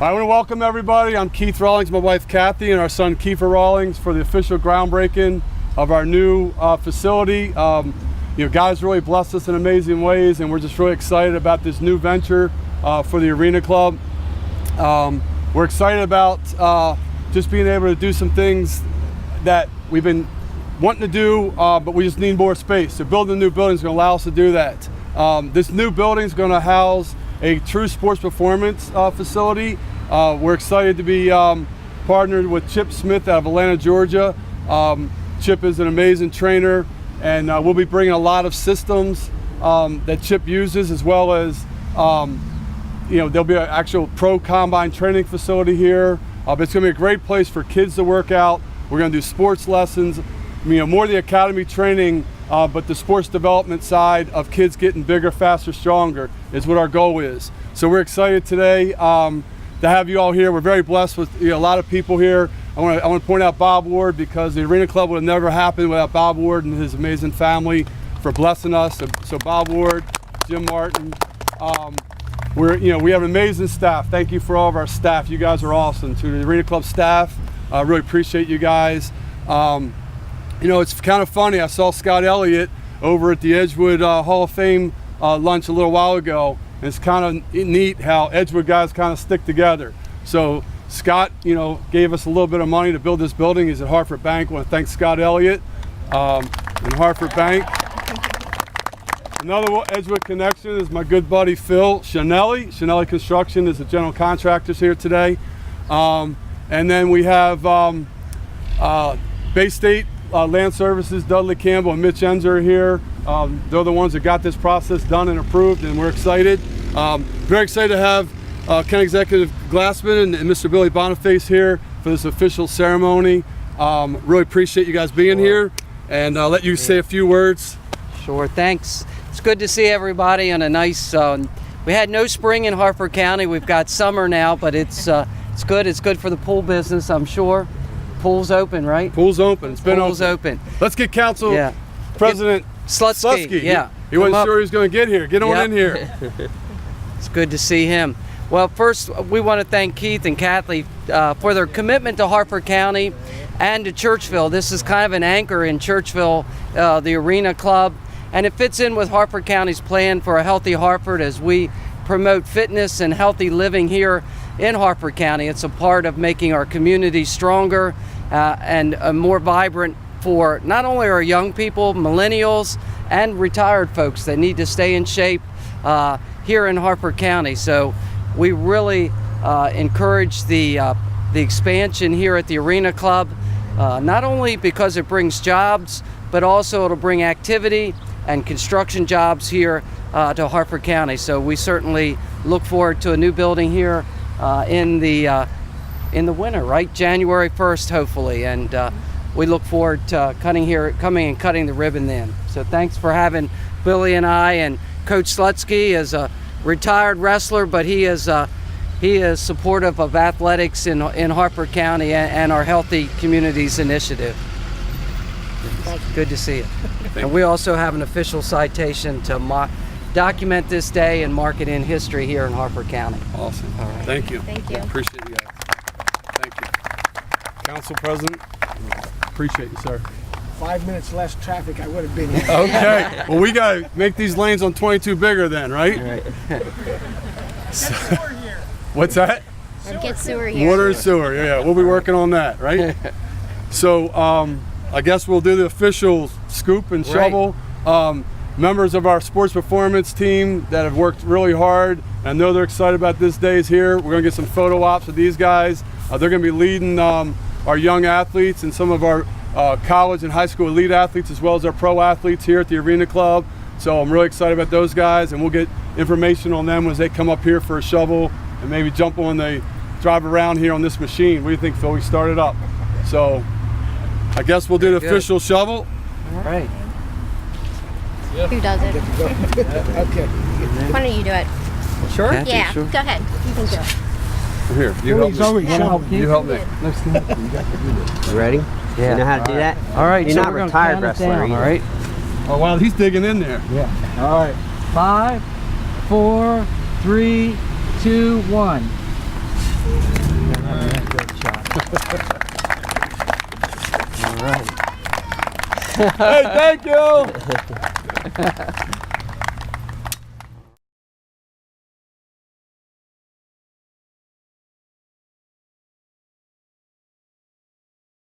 I want to welcome everybody. I'm Keith Rawlings, my wife Kathy, and our son Kiefer Rawlings for the official groundbreaking of our new facility. God's really blessed us in amazing ways, and we're just really excited about this new venture for the Arena Club. We're excited about just being able to do some things that we've been wanting to do, but we just need more space. So building a new building is going to allow us to do that. This new building is going to house a true sports performance facility. We're excited to be partnered with Chip Smith out of Atlanta, Georgia. Chip is an amazing trainer, and we'll be bringing a lot of systems that Chip uses, as well as there'll be an actual pro combine training facility here. But it's going to be a great place for kids to work out. We're going to do sports lessons, more of the academy training, but the sports development side of kids getting bigger, faster, stronger is what our goal is. So we're excited today to have you all here. We're very blessed with a lot of people here. I want to point out Bob Ward, because the Arena Club would have never happened without Bob Ward and his amazing family for blessing us. So Bob Ward, Jim Martin. We have an amazing staff. Thank you for all of our staff. You guys are awesome. To the Arena Club staff, I really appreciate you guys. It's kind of funny. I saw Scott Elliott over at the Edgewood Hall of Fame lunch a little while ago, and it's kind of neat how Edgewood guys kind of stick together. So Scott, gave us a little bit of money to build this building. He's at Hartford Bank. I want to thank Scott Elliott and Hartford Bank. Another Edgewood connection is my good buddy Phil Shanelli. Shanelli Construction is the general contractors here today. And then we have Bay State Land Services, Dudley Campbell and Mitch Enzer here. They're the ones that got this process done and approved, and we're excited. Very excited to have County Executive Glassman and Mr. Billy Boniface here for this official ceremony. Really appreciate you guys being here, and I'll let you say a few words. Sure, thanks. It's good to see everybody on a nice, we had no spring in Harford County. We've got summer now, but it's good. It's good for the pool business, I'm sure. Pool's open, right? Pool's open. It's been Pool's open. Let's get Council President Slutsky. Yeah. He wasn't sure he was going to get here. Get on in here. It's good to see him. Well, first, we want to thank Keith and Kathy for their commitment to Harford County and to Churchville. This is kind of an anchor in Churchville, the Arena Club, and it fits in with Harford County's plan for a healthy Harford as we promote fitness and healthy living here in Harford County. It's a part of making our community stronger and more vibrant for not only our young people, millennials, and retired folks that need to stay in shape here in Harford County. So we really encourage the expansion here at the Arena Club, not only because it brings jobs, but also it'll bring activity and construction jobs here to Harford County. So we certainly look forward to a new building here in the winter, right? January 1st, hopefully, and we look forward to coming and cutting the ribbon then. So thanks for having Billy and I, and Coach Slutsky is a retired wrestler, but he is supportive of athletics in Harford County and our Healthy Communities Initiative. Good to see you. And we also have an official citation to document this day and mark it in history here in Harford County. Awesome. All right. Thank you. Thank you. Appreciate you guys. Thank you. Council President, appreciate you, sir. 5 minutes less traffic, I would have been here. Okay. Well, we got to make these lanes on 22 bigger then, right? Right. What's that? Get sewer here. Water and sewer. Yeah, we'll be working on that, right? So I guess we'll do the official scoop and shovel. Members of our sports performance team that have worked really hard. I know they're excited about this day is here. We're going to get some photo ops with these guys. They're going to be leading our young athletes and some of our college and high school elite athletes, as well as our pro athletes here at the Arena Club. So I'm really excited about those guys, and we'll get information on them as they come up here for a shovel and maybe jump on the drive around here on this machine. What do you think, Phil? We start it up. So I guess we'll do the official shovel. All right. Who does it? Okay. Why don't you do it? Sure? Yeah, Sure. go ahead. You can do it. Here, you help He's me. always shoveling. You help me. You ready? Yeah. You know how to do that? All right. You're so not we're gonna retired count it wrestler down, either. all right. Oh, wow, he's digging in there. Yeah. All right. 5, 4, 3, 2, 1. Hey, thank you.